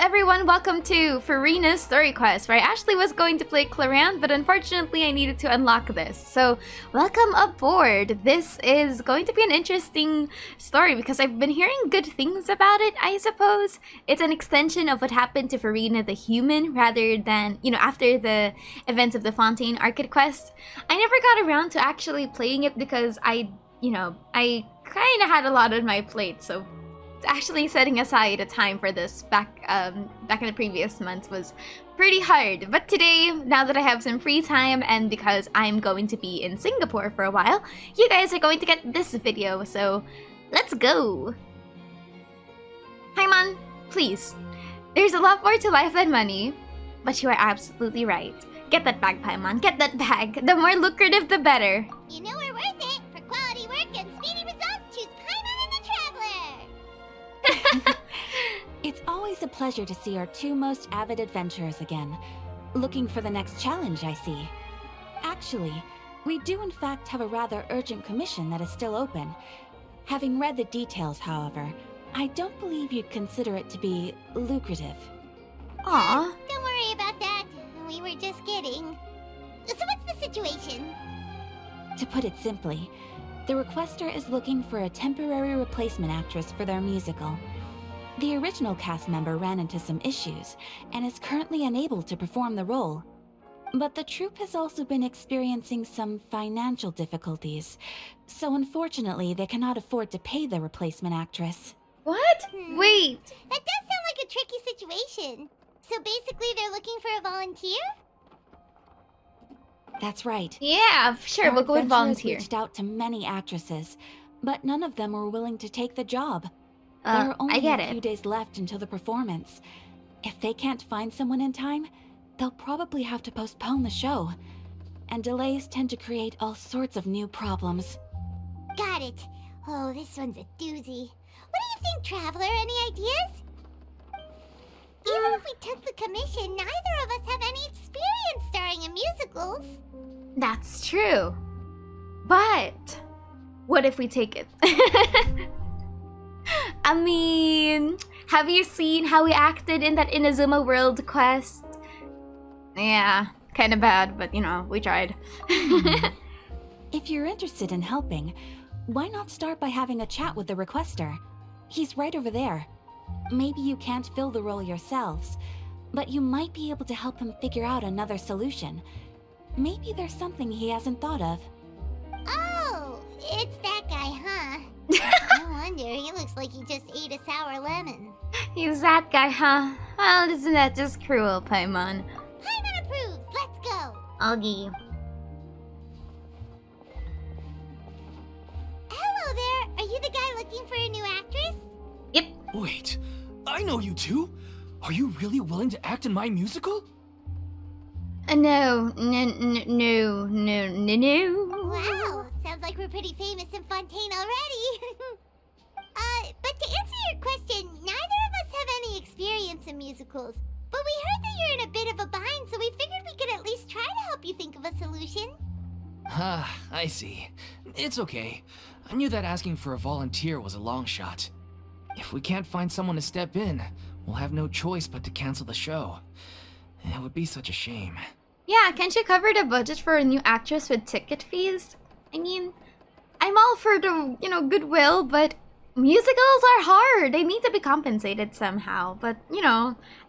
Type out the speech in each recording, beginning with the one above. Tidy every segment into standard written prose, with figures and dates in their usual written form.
everyone, welcome to Furina's Story Quest, where I actually was going to play Claran, but unfortunately I needed to unlock this. So, welcome aboard! This is going to be an interesting story because I've been hearing good things about it, I suppose. It's an extension of what happened to Furina the human, rather than, after the events of the Fontaine Arcade Quest. I never got around to actually playing it because I kind of had a lot on my plate, so actually setting aside a time for this back in the previous months was pretty hard. But today, now that I have some free time and because I'm going to be in Singapore for a while, you guys are going to get this video, so let's go! Paimon, please. There's a lot more to life than money, but you are absolutely right. Get that bag, Paimon, get that bag. The more lucrative, the better. You know we're worth it. For quality work and speedy results, choose Paimon and the Traveler! It's always a pleasure to see our two most avid adventurers again. Looking for the next challenge, I see. Actually, we do in fact have a rather urgent commission that is still open. Having read the details, however, I don't believe you'd consider it to be lucrative. Aww. Don't worry about that. We were just kidding. So what's the situation? To put it simply, the requester is looking for a temporary replacement actress for their musical. The original cast member ran into some issues and is currently unable to perform the role. But the troupe has also been experiencing some financial difficulties, so unfortunately they cannot afford to pay the replacement actress. What? Wait. That does sound like a tricky situation. So basically they're looking for a volunteer? That's right. Yeah, sure, we'll go with Adventurers volunteer. reached out to many actresses, but none of them were willing to take the job. There are only I get a few it. days left until the performance. If they can't find someone in time, they'll probably have to postpone the show. And delays tend to create all sorts of new problems. Got it. Oh, this one's a doozy. What do you think, Traveler? Any ideas? Even if we took the commission, neither of us have any experience starring in musicals. That's true. But what if we take it? I mean, have you seen how we acted in that Inazuma World quest? Yeah, kind of bad, but we tried. If you're interested in helping, why not start by having a chat with the requester? He's right over there. Maybe you can't fill the role yourselves, but you might be able to help him figure out another solution. Maybe there's something he hasn't thought of. Oh, it's that guy, huh? No wonder, he looks like he just ate a sour lemon. He's that guy, huh? Well, isn't that just cruel, Paimon? Paimon approves, let's go! Augie. Hello there, are you the guy looking for a new actress? Yep. Wait, I know you two. Are you really willing to act in my musical? No. Wow, sounds like we're pretty famous in Fontaine already. But to answer your question, neither of us have any experience in musicals. But we heard that you're in a bit of a bind, so we figured we could at least try to help you think of a solution. Ah, I see. It's okay. I knew that asking for a volunteer was a long shot. If we can't find someone to step in, we'll have no choice but to cancel the show. It would be such a shame. Yeah, can't you cover the budget for a new actress with ticket fees? I mean, I'm all for the, goodwill, but musicals are hard. They need to be compensated somehow. But,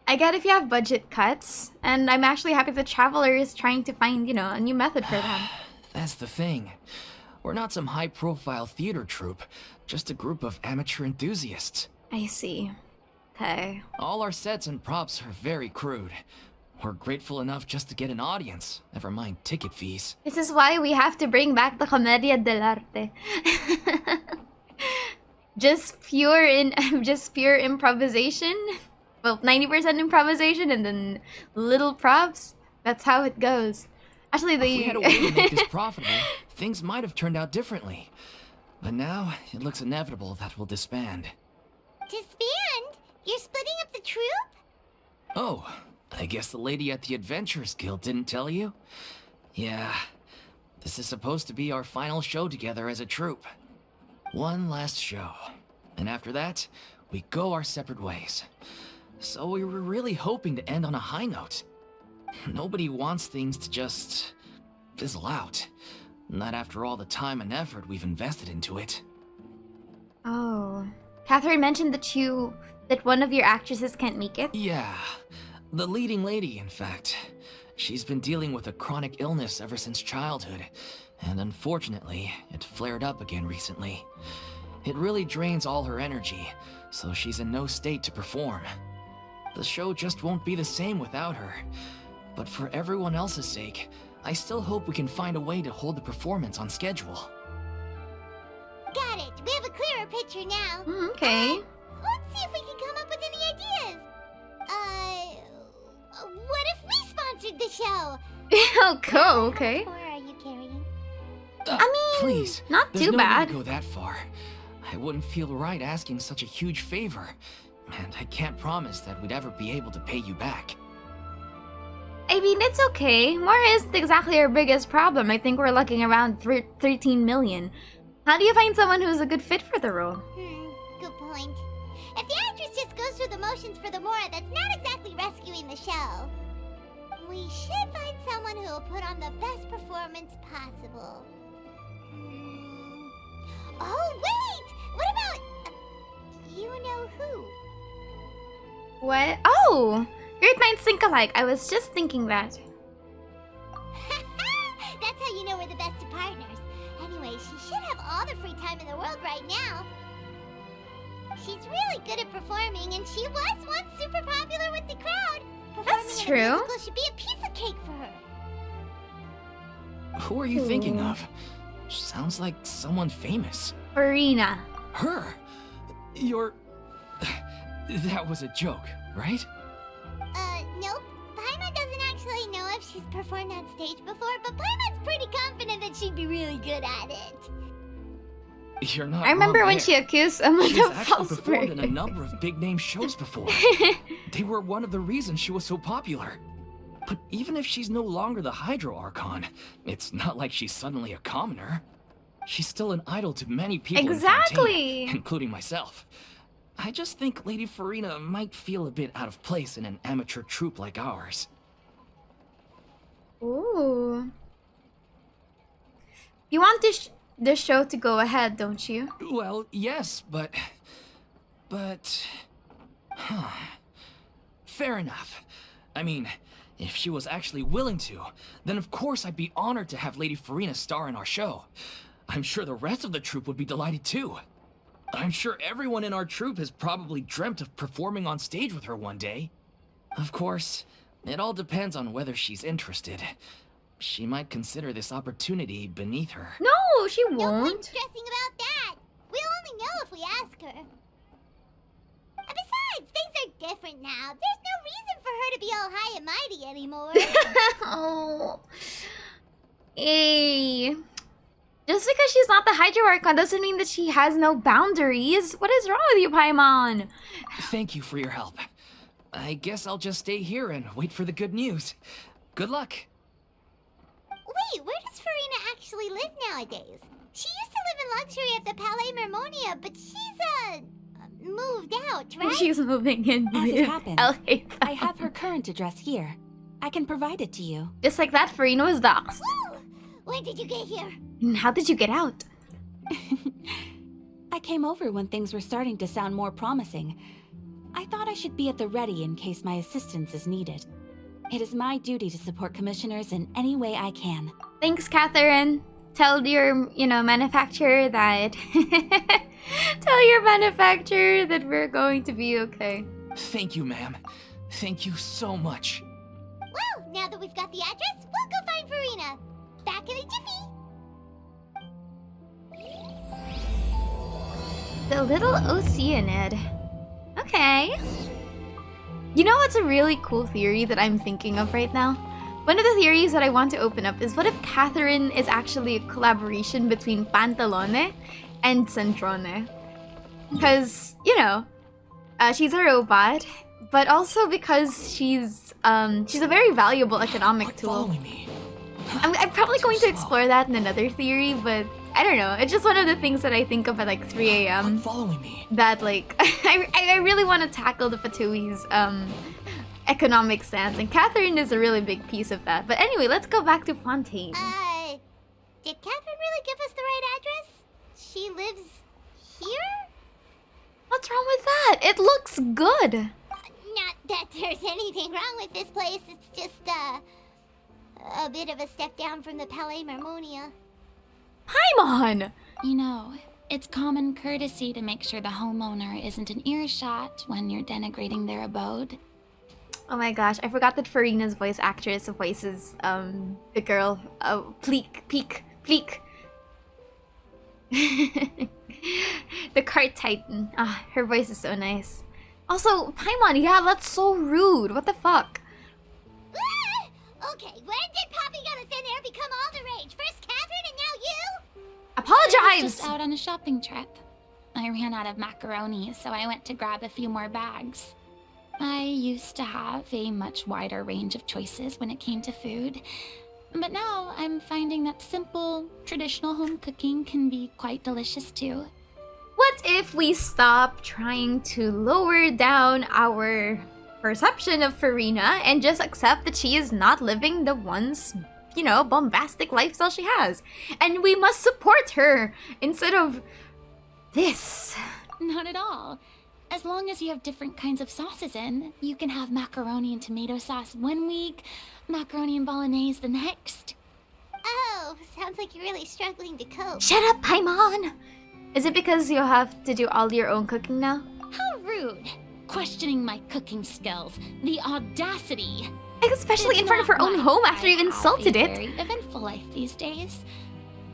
I get if you have budget cuts, and I'm actually happy the Traveler is trying to find, a new method for them. That's the thing. We're not some high-profile theater troupe, just a group of amateur enthusiasts. I see. Okay. All our sets and props are very crude. We're grateful enough just to get an audience, never mind ticket fees. This is why we have to bring back the Commedia dell'arte. just pure improvisation. Well, 90% improvisation and then little props. That's how it goes. Actually, If we had a way to make this profitable, things might have turned out differently. But now, it looks inevitable that we'll disband. Disband? You're splitting up the troupe? Oh, I guess the lady at the Adventurers Guild didn't tell you? Yeah, this is supposed to be our final show together as a troupe. One last show. And after that, we go our separate ways. so we were really hoping to end on a high note. Nobody wants things to just fizzle out. Not after all the time and effort we've invested into it. Oh. Catherine mentioned that one of your actresses can't make it? Yeah, the leading lady, in fact. She's been dealing with a chronic illness ever since childhood, and unfortunately, it flared up again recently. It really drains all her energy, so she's in no state to perform. The show just won't be the same without her. But for everyone else's sake, I still hope we can find a way to hold the performance on schedule. Got it. We have a clearer picture now. Okay. Let's see if we can come up with any ideas. What if we sponsored the show? Oh, cool, okay. Or are you carrying? I mean, please, not there's too no bad. need to go that far. I wouldn't feel right asking such a huge favor, and I can't promise that we'd ever be able to pay you back. I mean, it's okay. More isn't exactly our biggest problem. I think we're looking around 13 million. How do you find someone who's a good fit for the role? Good point. If the actress just goes through the motions for the Mora, that's not exactly rescuing the show. We should find someone who will put on the best performance possible. Oh, wait! What about... you know who? What? Oh! Great minds think alike. I was just thinking that. That's how you know we're the best of partners. Anyway, she should have all the free time in the world right now. She's really good at performing, and she was once super popular with the crowd. That's Performing true. in a musical should be a piece of cake for her. Who are you thinking of? Sounds like someone famous. Furina. Her? You're... That was a joke, right? Nope. Paimon doesn't actually know if she's performed on stage before, but Paimon's pretty confident that she'd be really good at it. You're not I remember wrong when there. she accused someone She's of actually false performed in a birth. number of big-name shows before. They were one of the reasons she was so popular. But even if she's no longer the Hydro Archon, it's not like she's suddenly a commoner. She's still an idol to many people in Exactly. Fontaine, including myself. I just think Lady Furina might feel a bit out of place in an amateur troupe like ours. Ooh. You want this show to go ahead, don't you? Well, yes, but... Fair enough. I mean, if she was actually willing to, then of course I'd be honored to have Lady Furina star in our show. I'm sure the rest of the troupe would be delighted too. I'm sure everyone in our troupe has probably dreamt of performing on stage with her one day. Of course, it all depends on whether she's interested. She might consider this opportunity beneath her. No, she No point won't. stressing about that. We'll only know if we ask her. And besides, things are different now. There's no reason for her to be all high and mighty anymore. Oh. Hey. Just because she's not the Hydro Archon doesn't mean that she has no boundaries. What is wrong with you, Paimon? Thank you for your help. I guess I'll just stay here and wait for the good news. Good luck. Wait, where does Furina actually live nowadays? She used to live in luxury at the Palais Mermonia, but she's, moved out, right? She's moving in As it with happens, LA. I have her current address here. I can provide it to you. Just like that, Furina was doxxed. Woo! When did you get here? And how did you get out? I came over when things were starting to sound more promising. I thought I should be at the ready in case my assistance is needed. It is my duty to support commissioners in any way I can. Thanks, Catherine. Tell your, manufacturer that... Tell your manufacturer that we're going to be okay. Thank you, ma'am. Thank you so much. Well, now that we've got the address, we'll go find Furina. Back in a jiffy. The Little Oceanid. Okay. You know what's a really cool theory that I'm thinking of right now? One of the theories that I want to open up is what if Catherine is actually a collaboration between Pantalone and Centrone? Because, she's a robot, but also because she's a very valuable economic Quit tool. following me. I'm probably going to explore that in another theory, but I don't know. It's just one of the things that I think of at like 3 a.m. Quit following me. That like I really want to tackle the Fatui's economic stance, and Catherine is a really big piece of that. But anyway, let's go back to Fontaine. Did Catherine really give us the right address? She lives here? What's wrong with that? It looks good. Not that there's anything wrong with this place. It's just a bit of a step down from the Palais Marmonia. Paimon! You know, it's common courtesy to make sure the homeowner isn't an earshot when you're denigrating their abode. Oh my gosh, I forgot that Furina's voice actress voices the girl Pleek. The cart titan. Ah, her voice is so nice. Also, Paimon, yeah, that's so rude. What the fuck? Okay, when did Poppy Got a Thin Air become all the rage? First Catherine and now you? I Apologize! was just out on a shopping trip. I ran out of macaroni, so I went to grab a few more bags. I used to have a much wider range of choices when it came to food. But now I'm finding that simple, traditional home cooking can be quite delicious too. What if we stop trying to lower down our perception of Furina and just accept that she is not living the once, you know, bombastic lifestyle she has? And we must support her instead of this. Not at all. As long as you have different kinds of sauces in, you can have macaroni and tomato sauce one week, macaroni and bolognese the next. Oh, sounds like you're really struggling to cope. Shut up, Paimon! Is it because you have to do all your own cooking now? How rude! Questioning my cooking skills. The audacity! Especially It's in front of her not own like home after I you've have insulted a it. very eventful life these days.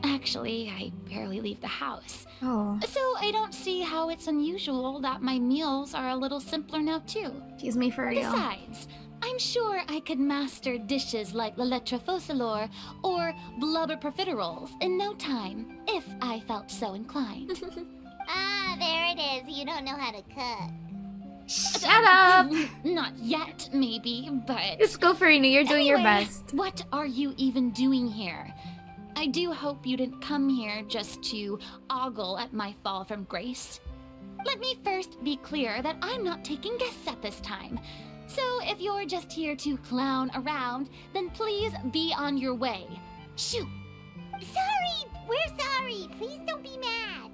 Actually, I barely leave the house. Oh, So I don't see how it's unusual that my meals are a little simpler now too. excuse me for real. Besides, I'm sure I could master dishes like la lettre faucilor or blubber profiteroles in no time, if I felt so inclined. Ah, there it is. You don't know how to cook. Shut up! Not yet, maybe, but... Just go, Furina, you're doing your Anyway, best. What are you even doing here? I do hope you didn't come here just to ogle at my fall from grace. Let me first be clear that I'm not taking guests at this time. So if you're just here to clown around, then please be on your way. Shoo! Sorry! We're sorry! Please don't be mad!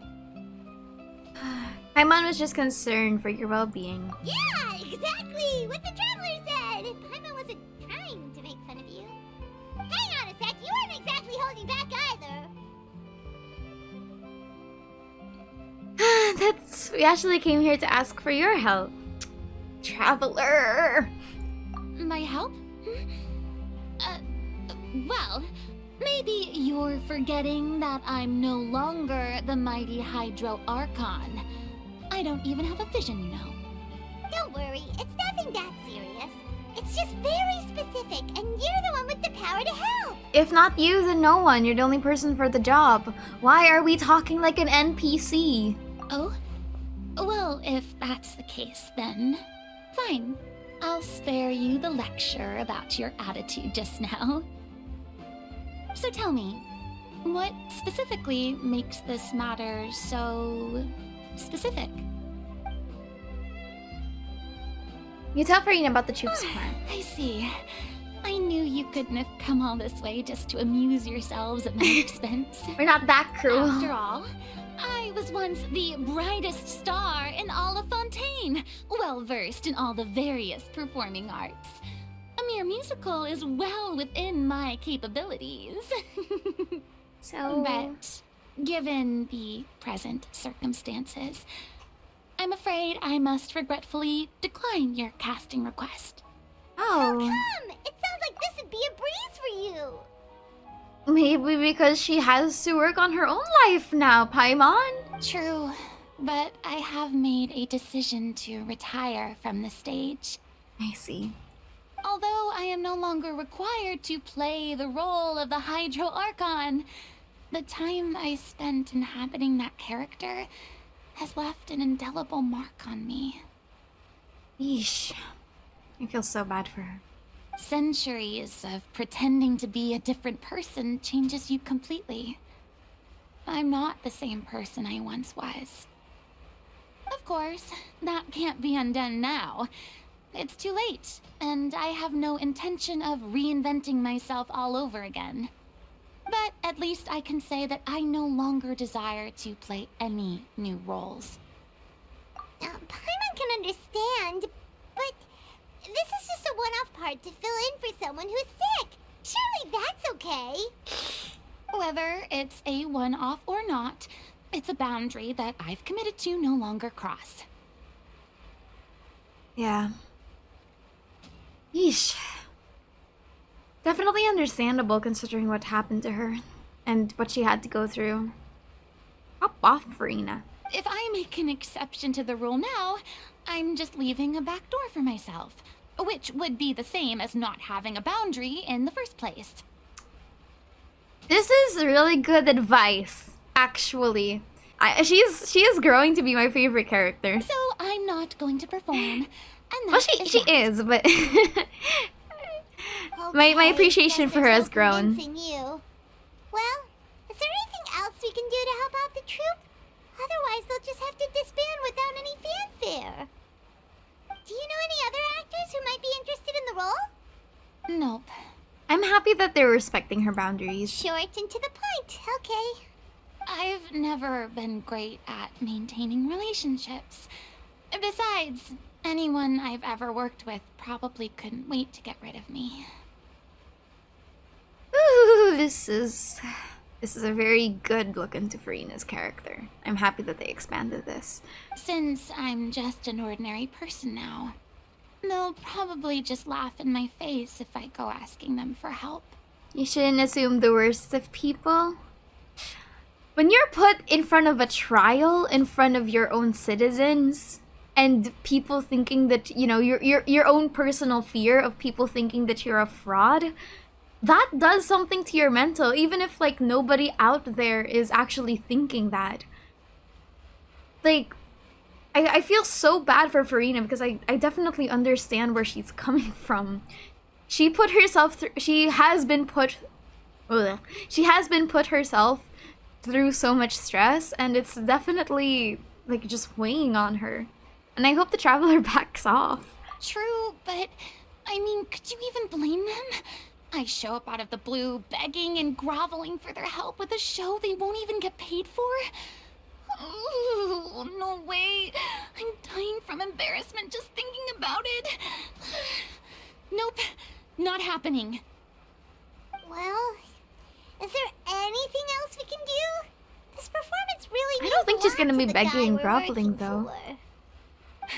Paimon was just concerned for your well-being. Yeah, exactly! What the traveler said! Paimon wasn't trying to make fun of you. Hang on a sec, you weren't exactly holding back either. We actually came here to ask for your help. Traveler! My help? Well, maybe you're forgetting that I'm no longer the mighty Hydro Archon. I don't even have a vision, you know. Don't worry, it's nothing that serious. It's just very specific, and you're the one with the power to help. If not you, then no one. You're the only person for the job. Why are we talking like an NPC? Oh? Well, if that's the case, then fine. I'll spare you the lecture about your attitude just now. So tell me, what specifically makes this matter so specific? You tell Furina about the troops plan. I see. I knew you couldn't have come all this way just to amuse yourselves at my expense. We're not that cruel. After all, I was once the brightest star in all of Fontaine, well versed in all the various performing arts. A mere musical is well within my capabilities. So... But given the present circumstances, I'm afraid I must regretfully decline your casting request. Oh. Come! It sounds like this would be a breeze for you! Maybe because she has to work on her own life now, Paimon. True, but I have made a decision to retire from the stage. I see. Although I am no longer required to play the role of the Hydro Archon, the time I spent inhabiting that character has left an indelible mark on me. Yeesh. I feel so bad for her. Centuries of pretending to be a different person changes you completely. I'm not the same person I once was. Of course, that can't be undone now. It's too late, and I have no intention of reinventing myself all over again. But at least I can say that I no longer desire to play any new roles. Paimon can understand, but this is just a one-off part to fill in for someone who's sick. Surely that's okay. Whether it's a one-off or not, it's a boundary that I've committed to no longer cross. Yeah. Yeesh. Definitely understandable considering what happened to her and what she had to go through. Hop off, Furina. If I make an exception to the rule now, I'm just leaving a back door for myself, which would be the same as not having a boundary in the first place. This is really good advice, actually. She is growing to be my favorite character. So I'm not going to perform, and that Well, she is, but my appreciation for her has grown. You. Well, is there anything else we can do to help out the troupe? Otherwise, they'll just have to disband without any fanfare. Do you know any other actors who might be interested in the role? Nope. I'm happy that they're respecting her boundaries. Short and to the point. Okay. I've never been great at maintaining relationships. Besides, anyone I've ever worked with probably couldn't wait to get rid of me. Ooh, this is a very good look into Furina's character. I'm happy that they expanded this. Since I'm just an ordinary person now, they'll probably just laugh in my face if I go asking them for help. You shouldn't assume the worst of people. When you're put in front of a trial in front of your own citizens and people thinking that, you know, your own personal fear of people thinking that you're a fraud, that does something to your mental, even if like nobody out there is actually thinking that. Like, I feel so bad for Furina because I definitely understand where she's coming from. She put herself through, she has been put herself through so much stress, and it's definitely like just weighing on her. And I hope the traveler backs off. True, but I mean, could you even blame them? I show up out of the blue, begging and groveling for their help with a show they won't even get paid for? Ooh, no way. I'm dying from embarrassment just thinking about it. Nope, not happening. Well, is there anything else we can do? This performance really I don't think she's gonna be means a lot to the begging and guy we're groveling, working though. for.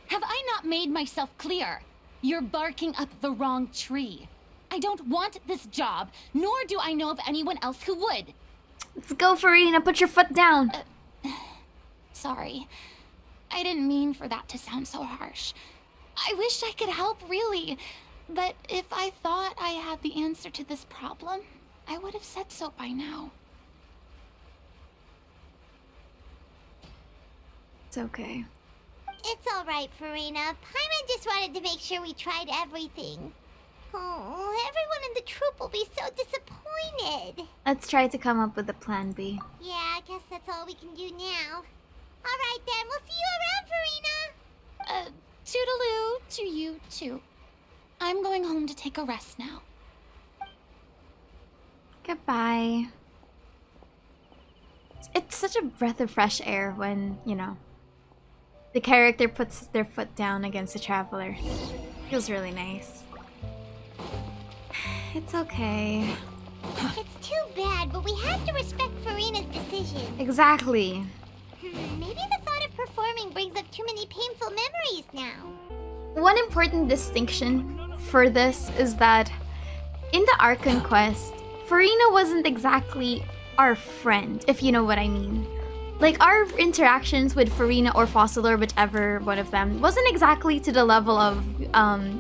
Have I not made myself clear? You're barking up the wrong tree. I don't want this job, nor do I know of anyone else who would. Let's go, Furina. Put your foot down. Sorry. I didn't mean for that to sound so harsh. I wish I could help, really. But if I thought I had the answer to this problem, I would have said so by now. It's okay. It's alright, Furina. Paimon just wanted to make sure we tried everything. Oh, everyone in the troupe will be so disappointed. Let's try to come up with a plan B. Yeah, I guess that's all we can do now. Alright then, we'll see you around, Furina! Toodaloo to you, too. I'm going home to take a rest now. Goodbye. It's such a breath of fresh air when, you know, the character puts their foot down against the traveler. Feels really nice. It's okay. It's too bad, but we have to respect Furina's decision. Exactly. Maybe the thought of performing brings up too many painful memories now. One important distinction for this is that in the Archon quest, Furina wasn't exactly our friend, if you know what I mean. Like, our interactions with Furina or Fossil or whichever one of them wasn't exactly to the level of,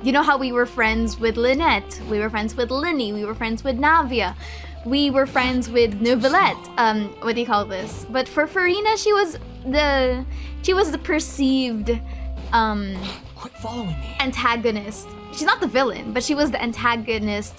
you know how we were friends with Lynette, we were friends with Linny, we were friends with Navia, we were friends with Neuvillette, what do you call this? But for Furina, she was the perceived, Quit following me. antagonist. She's not the villain, but she was the antagonist,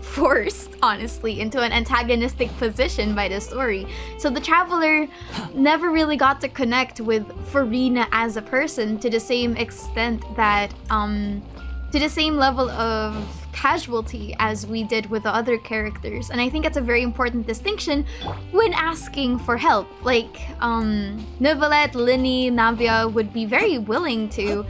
forced, honestly, into an antagonistic position by the story. So the Traveler never really got to connect with Furina as a person to the same extent that, to the same level of casualty as we did with the other characters. And I think it's a very important distinction when asking for help. Like, Neuvillette, Linny, Navia would be very willing to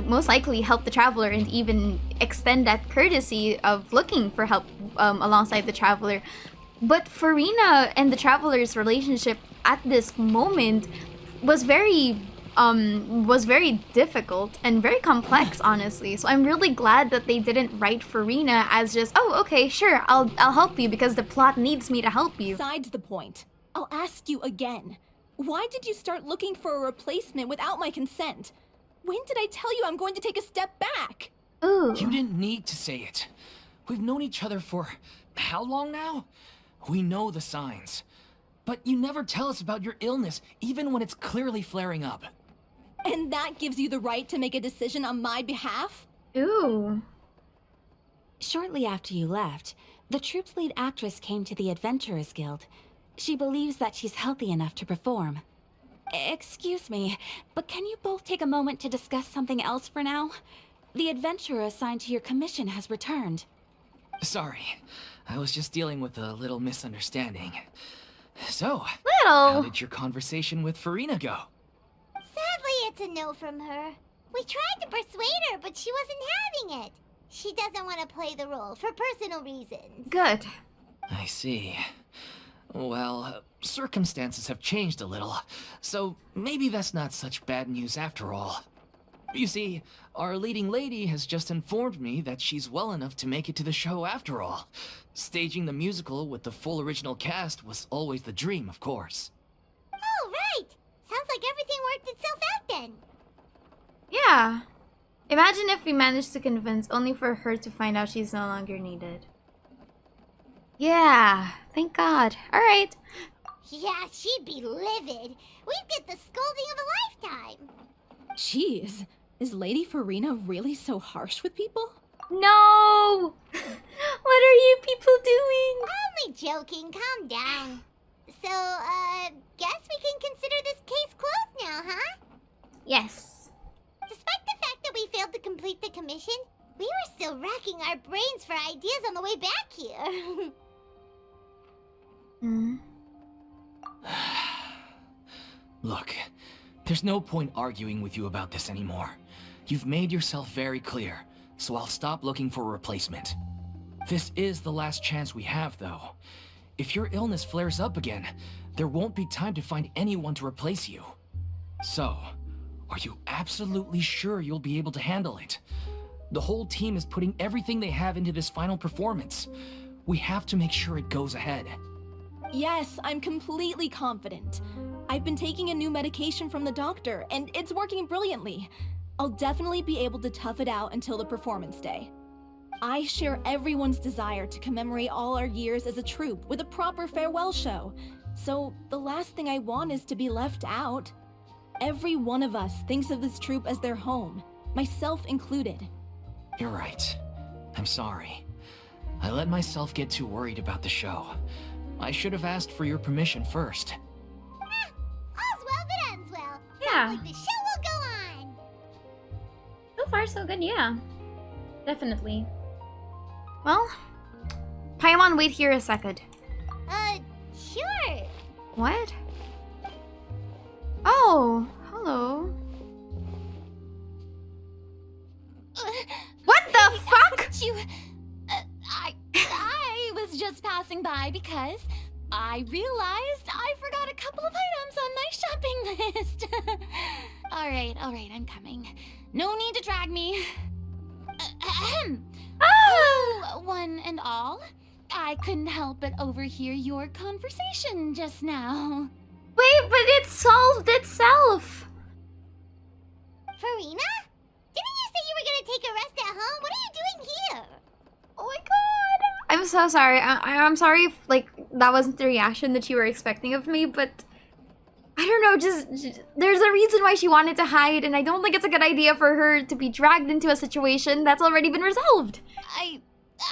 most likely help the Traveler and even extend that courtesy of looking for help alongside the Traveler. But Furina and the Traveler's relationship at this moment was very difficult and very complex, honestly. So I'm really glad that they didn't write Furina as just, oh, okay, sure, I'll help you because the plot needs me to help you. Besides the point, I'll ask you again. Why did you start looking for a replacement without my consent? When did I tell you I'm going to take a step back? Ooh. You didn't need to say it. We've known each other for how long now? We know the signs. But you never tell us about your illness, even when it's clearly flaring up. And that gives you the right to make a decision on my behalf? Ooh. Shortly after you left, the troupe's lead actress came to the Adventurers Guild. She believes that she's healthy enough to perform. Excuse me, but can you both take a moment to discuss something else for now? The adventurer assigned to your commission has returned. Sorry, I was just dealing with a little misunderstanding. So, Little. how did your conversation with Furina go? Sadly, it's a no from her. We tried to persuade her, but she wasn't having it. She doesn't want to play the role for personal reasons. Good. I see. Well, circumstances have changed a little, so maybe that's not such bad news after all. You see, our leading lady has just informed me that she's well enough to make it to the show after all. Staging the musical with the full original cast was always the dream, of course. Oh, right! Sounds like everything worked itself out then. Yeah. Imagine if we managed to convince only for her to find out she's no longer needed. Yeah, thank God. Alright. Yeah, she'd be livid. We'd get the scolding of a lifetime. Jeez, is Lady Furina really so harsh with people? No! What are you people doing? Only joking, calm down. So, guess we can consider this case closed now, huh? Yes. Despite the fact that we failed to complete the commission, we were still racking our brains for ideas on the way back here. Hmm. Look, there's no point arguing with you about this anymore. You've made yourself very clear, so I'll stop looking for a replacement. This is the last chance we have, though. If your illness flares up again, there won't be time to find anyone to replace you. So, are you absolutely sure you'll be able to handle it? The whole team is putting everything they have into this final performance. We have to make sure it goes ahead. Yes, I'm completely confident. I've been taking a new medication from the doctor, and it's working brilliantly. I'll definitely be able to tough it out until the performance day. I share everyone's desire to commemorate all our years as a troupe with a proper farewell show. So the last thing I want is to be left out. Every one of us thinks of this troupe as their home, myself included. You're right. I'm sorry. I let myself get too worried about the show. I should have asked for your permission first. All's well that ends well. Yeah. Sounds like the show will go on. So far, so good, yeah. Definitely. Well, Paimon, wait here a second. Sure. What? Oh, hello. What the fuck? You... I was just passing by because I realized I forgot a couple of items on my shopping list. All right, I'm coming. No need to drag me. Hello, one and all. I couldn't help but overhear your conversation just now. Wait, but it solved itself. Furina? Didn't you say you were gonna take a rest at home? What are you doing here? Oh my god. I'm so sorry. I'm sorry if, like, that wasn't the reaction that you were expecting of me, but I don't don't know, just there's a reason why she wanted to hide, and I don't think it's a good idea for her to be dragged into a situation that's already been resolved.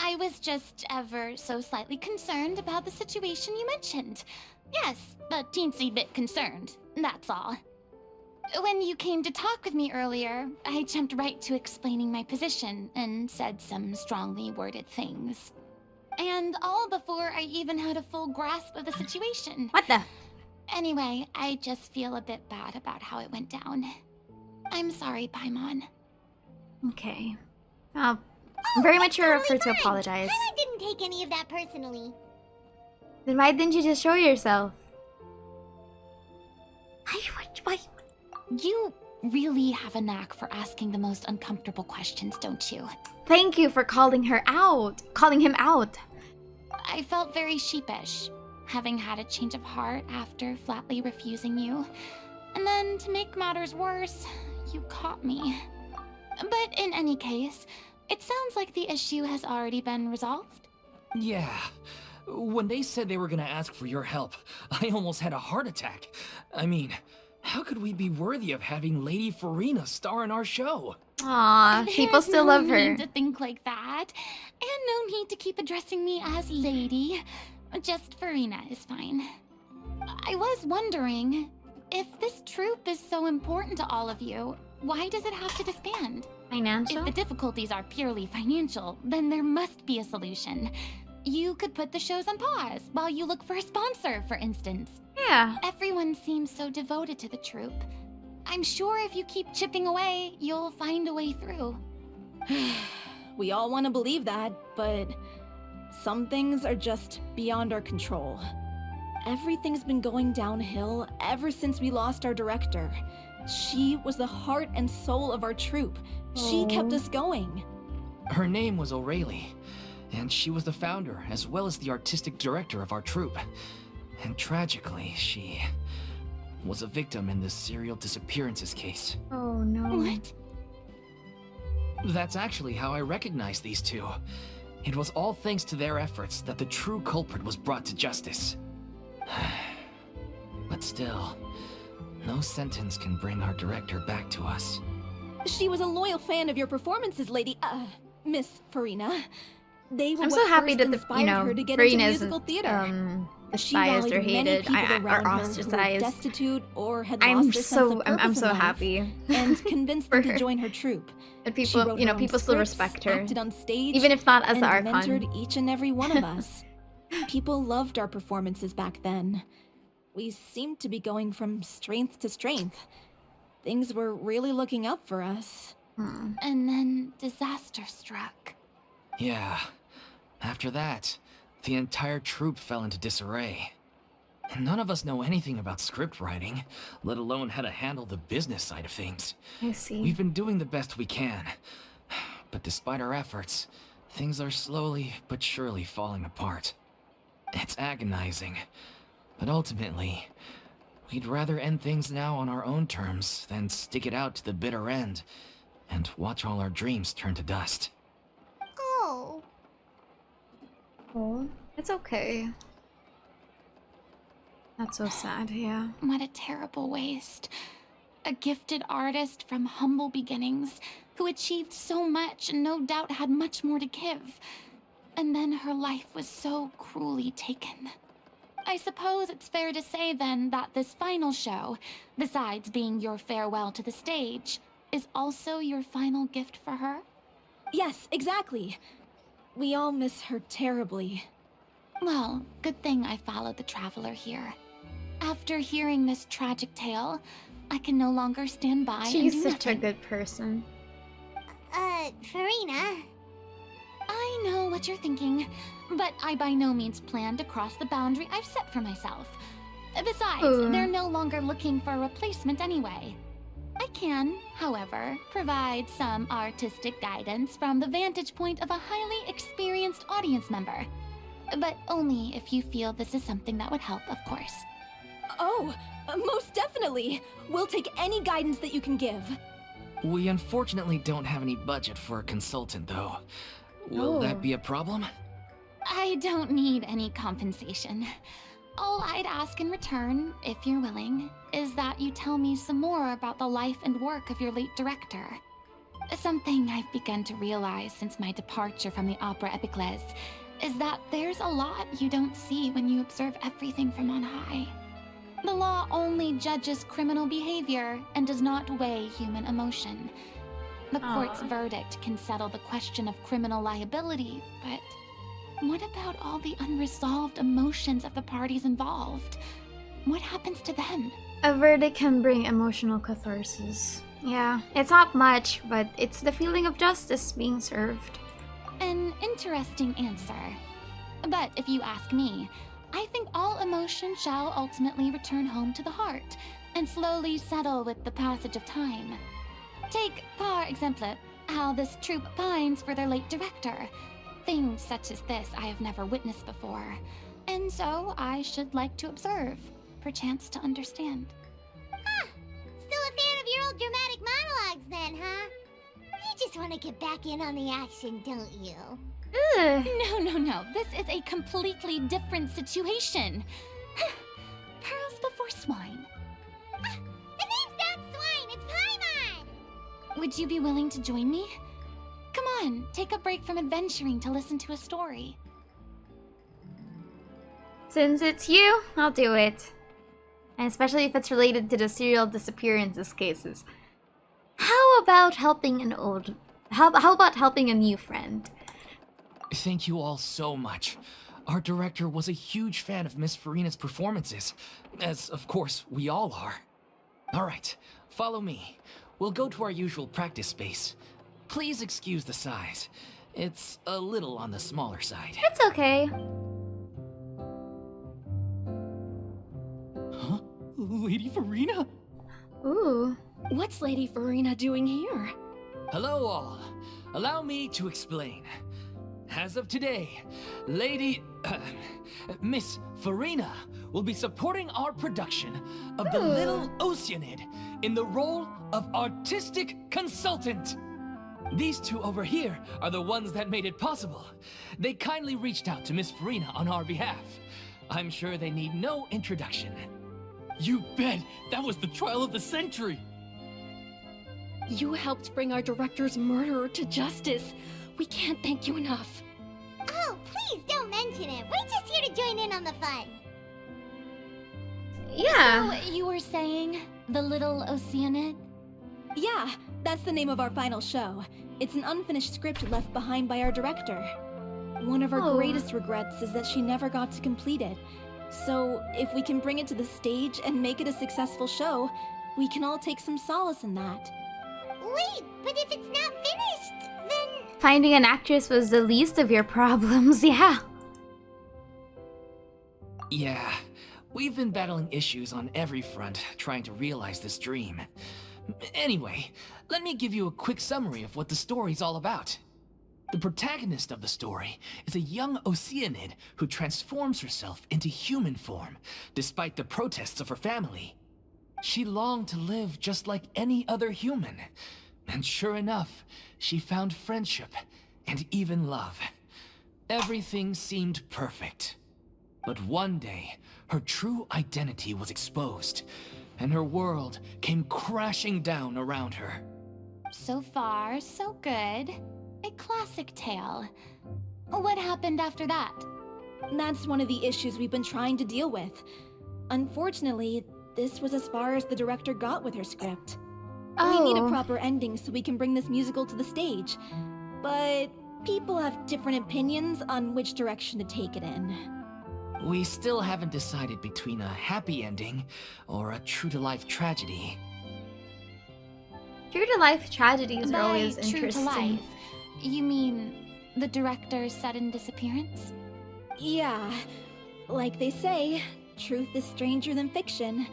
I was just ever so slightly concerned about the situation you mentioned. Yes, a teensy bit concerned, that's all. When you came to talk with me earlier, I jumped right to explaining my position and said some strongly worded things. And all before I even had a full grasp of the situation. What the? Anyway, I just feel a bit bad about how it went down. I'm sorry, Paimon. Okay. Very mature of her to Totally fine. apologize. I didn't take any of that personally. Then why didn't you just show yourself? Why? You really have a knack for asking the most uncomfortable questions, don't you? Thank you for calling him out. I felt very sheepish, having had a change of heart after flatly refusing you. And then, to make matters worse, you caught me. But in any case, it sounds like the issue has already been resolved. Yeah. When they said they were gonna ask for your help, I almost had a heart attack. I mean, how could we be worthy of having Lady Furina star in our show? Aw, people There's still no love her. need to think like that. And no need to keep addressing me as lady. Just Furina is fine. I was wondering, if this troupe is so important to all of you, why does it have to disband? Financial? If the difficulties are purely financial, then there must be a solution. You could put the shows on pause while you look for a sponsor, for instance. Yeah. Everyone seems so devoted to the troupe. I'm sure if you keep chipping away, you'll find a way through. We all want to believe that, but some things are just beyond our control. Everything's been going downhill ever since we lost our director. She was the heart and soul of our troupe. She kept us going. Her name was O'Reilly, and she was the founder as well as the artistic director of our troupe. And tragically, she was a victim in this serial disappearances case. Oh no. What? That's actually how I recognized these two. It was all thanks to their efforts that the true culprit was brought to justice. But still, no sentence can bring our director back to us. She was a loyal fan of your performances, Miss Furina. They were I'm what so happy first that inspired her to get Furina into isn't musical theater. She despised rallied or many hated people or around her who were ostracized. destitute or had I'm lost their sense of I'm purpose so in life, happy. and convinced For them her. to join her troupe. And She people, wrote you know, her own people still scripts, respect her. acted on stage, Even if not as and the Archon. mentored each and every one of us. People loved our performances back then. We seemed to be going from strength to strength. Things were really looking up for us. And then disaster struck. Yeah. After that, the entire troupe fell into disarray. And none of us know anything about script writing, let alone how to handle the business side of things. I see. We've been doing the best we can. But despite our efforts, things are slowly but surely falling apart. It's agonizing. But ultimately, we'd rather end things now on our own terms than stick it out to the bitter end and watch all our dreams turn to dust. Oh. Oh, it's okay. That's so sad, yeah. What a terrible waste. A gifted artist from humble beginnings who achieved so much and no doubt had much more to give. And then her life was so cruelly taken. I suppose it's fair to say then that this final show, besides being your farewell to the stage, is also your final gift for her? Yes, exactly. We all miss her terribly. Well, good thing I followed the Traveler here. After hearing this tragic tale, I can no longer stand by and She's do such nothing. a good person. Furina. I know what you're thinking, but I by no means plan to cross the boundary I've set for myself. Besides, they're no longer looking for a replacement anyway. I can, however, provide some artistic guidance from the vantage point of a highly experienced audience member. But only if you feel this is something that would help, of course. Oh, most definitely. We'll take any guidance that you can give. We unfortunately don't have any budget for a consultant, though. Will Oh. that be a problem? I don't need any compensation. All I'd ask in return, if you're willing, is that you tell me some more about the life and work of your late director. Something I've begun to realize since my departure from the Opera Epicles is that there's a lot you don't see when you observe everything from on high. The law only judges criminal behavior and does not weigh human emotion. The court's verdict can settle the question of criminal liability, but what about all the unresolved emotions of the parties involved? What happens to them? A verdict can bring emotional catharsis. Yeah, it's not much, but it's the feeling of justice being served. An interesting answer. But if you ask me, I think all emotion shall ultimately return home to the heart and slowly settle with the passage of time. Take, par exemple, how this troupe pines for their late director. Things such as this I have never witnessed before, and so I should like to observe, perchance to understand. Huh. Still a fan of your old dramatic monologues then, huh? You just want to get back in on the action, don't you? Ugh. No. This is a completely different situation. Pearls before swine. The name's not Swine, it's Paimon! Would you be willing to join me? Come on, take a break from adventuring to listen to a story. Since it's you, I'll do it. And especially if it's related to the serial disappearances cases. How about helping an how about helping a new friend? Thank you all so much. Our director was a huge fan of Miss Furina's performances, as of course we all are. Alright, follow me. We'll go to our usual practice space. Please excuse the size. It's a little on the smaller side. It's okay. Huh? Lady Furina? Ooh. What's Lady Furina doing here? Hello all. Allow me to explain. As of today, Miss Furina will be supporting our production of The Little Oceanid in the role of artistic consultant. These two over here are the ones that made it possible. They kindly reached out to Miss Furina on our behalf. I'm sure they need no introduction. You bet! That was the trial of the century! You helped bring our director's murderer to justice. We can't thank you enough. Oh, please don't mention it. We're just here to join in on the fun. Yeah. So, you were saying The Little Oceanid? Yeah, that's the name of our final show. It's an unfinished script left behind by our director. One of our greatest regrets is that she never got to complete it. So, if we can bring it to the stage and make it a successful show, we can all take some solace in that. Wait, but if it's not finished, then... Finding an actress was the least of your problems, yeah. Yeah, we've been battling issues on every front trying to realize this dream. Anyway, let me give you a quick summary of what the story's all about. The protagonist of the story is a young Oceanid who transforms herself into human form, despite the protests of her family. She longed to live just like any other human, and sure enough, she found friendship and even love. Everything seemed perfect. But one day, her true identity was exposed, and her world came crashing down around her. So far, so good. A classic tale. What happened after that? That's one of the issues we've been trying to deal with. Unfortunately, this was as far as the director got with her script. We need a proper ending so we can bring this musical to the stage. But people have different opinions on which direction to take it in. We still haven't decided between a happy ending or a true-to-life tragedy. True-to-life tragedies By are always true to interesting. life, you mean the director's sudden disappearance? Yeah, like they say, truth is stranger than fiction.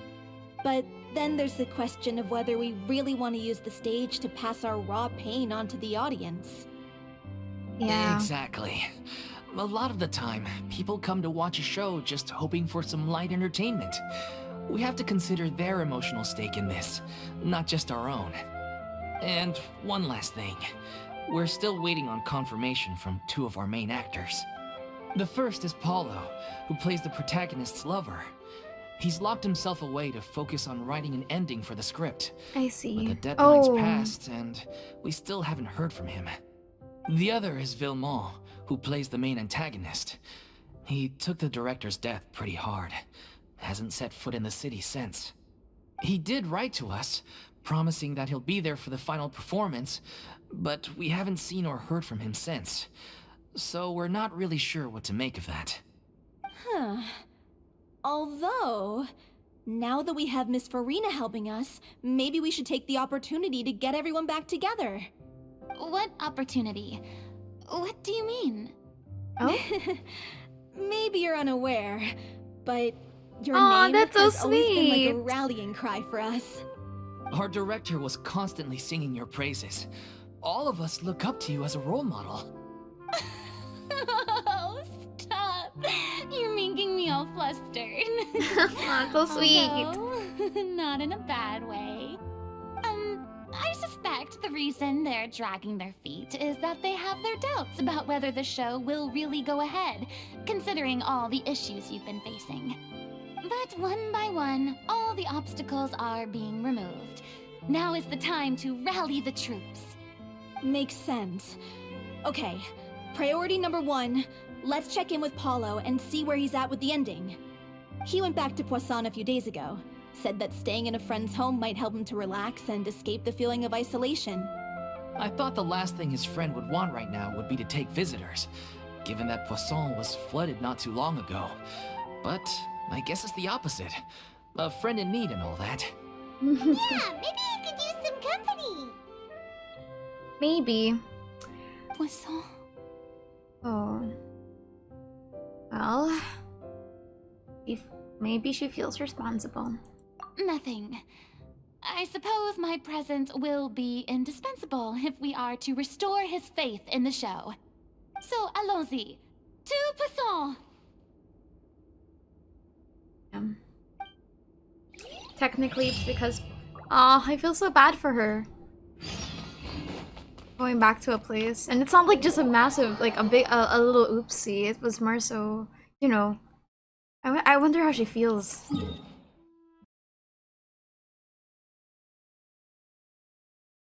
But then there's the question of whether we really want to use the stage to pass our raw pain onto the audience. Yeah. Exactly. A lot of the time, people come to watch a show just hoping for some light entertainment. We have to consider their emotional stake in this, not just our own. And one last thing. We're still waiting on confirmation from two of our main actors. The first is Paulo, who plays the protagonist's lover. He's locked himself away to focus on writing an ending for the script. I see. But the deadline's Oh. passed, and we still haven't heard from him. The other is Villemont, who plays the main antagonist. He took the director's death pretty hard. Hasn't set foot in the city since. He did write to us, promising that he'll be there for the final performance, but we haven't seen or heard from him since. So we're not really sure what to make of that. Huh. Although, now that we have Miss Furina helping us, maybe we should take the opportunity to get everyone back together. What opportunity? What do you mean? Oh? Maybe you're unaware, but your Aw, name that's so has always been like a sweet. rallying cry for us. Our director was constantly singing your praises. All of us look up to you as a role model. Oh, stop! You're making me all flustered. Aw, so sweet. Although, not in a bad way. I suspect the reason they're dragging their feet is that they have their doubts about whether the show will really go ahead, considering all the issues you've been facing. But one by one, all the obstacles are being removed. Now is the time to rally the troops. Makes sense. Okay, priority number 1, let's check in with Paulo and see where he's at with the ending. He went back to Poisson a few days ago. Said that staying in a friend's home might help him to relax and escape the feeling of isolation. I thought the last thing his friend would want right now would be to take visitors, given that Poisson was flooded not too long ago. But I guess it's the opposite. A friend in need and all that. Yeah, maybe you could use some company. Maybe. Poisson. Oh. Well, maybe she feels responsible. Nothing. I suppose my presence will be indispensable if we are to restore his faith in the show. So, allons-y. To Poisson! Technically, it's because... Aw, I feel so bad for her. Going back to a place. And it's not like just a massive, like a little oopsie. It was more so, you know... I wonder how she feels.